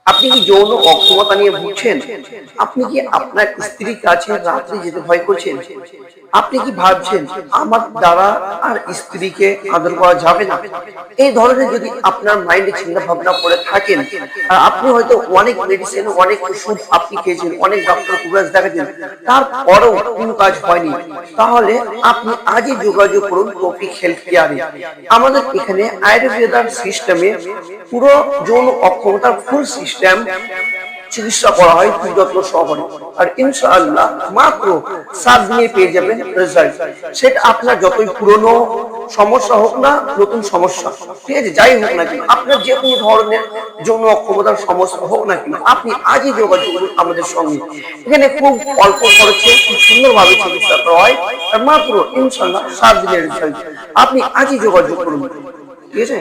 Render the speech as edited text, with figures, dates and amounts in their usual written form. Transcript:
আপনি কি যৌন অক্ষমতা নিয়ে ভুগছেন? আপনি কি আপনার স্ত্রীর কাছে রাত্রে যেতে ভয় করছেন? আপনি কি ভাবছেন আমার দ্বারা আর স্ত্রীকে আদর করা যাবে না? এই ধরনের যদি আপনার মাইন্ডে চিন্তা ভাবনা করে থাকেন, আর আপনি হয়তো অনেক মেডিসিন, অনেক ওষুধ আপনি খেয়েছেন, অনেক ডক্টর কুরাজ দেখাচ্ছেন, তারপরেও কোনো কাজ হয়নি, তাহলে আপনি আজই যোগাযোগ করুন টপিক হেলথ কেয়ারে। আমাদের এখানে আয়ুর্বেদার সিস্টেমে পুরো যৌন অক্ষমতার ফুল সিস্টেম চিকিৎসা করা হয় খুব যত্ন সহকারে। আর ইনশাআল্লাহ মাত্র 7 দিনে পেয়ে যাবেন রেজাল্ট। সেটা আপনার যতই পুরনো সমস্যা হোক না, নতুন সমস্যা, ঠিক আছে, যাই হোক না কেন, আপনার যে কোনো ধরনের যৌন অক্ষমতার সমস্যা হোক না কেন, আপনি আজই যোগাযোগ করুন আমাদের সঙ্গে। এখানে খুব অল্প খরচে খুব সুন্দরভাবে চিকিৎসা করা হয়, আর মাত্র ইনশাআল্লাহ 7 দিনের রেজাল্ট। আপনি আজই যোগাযোগ করুন, ঠিক আছে।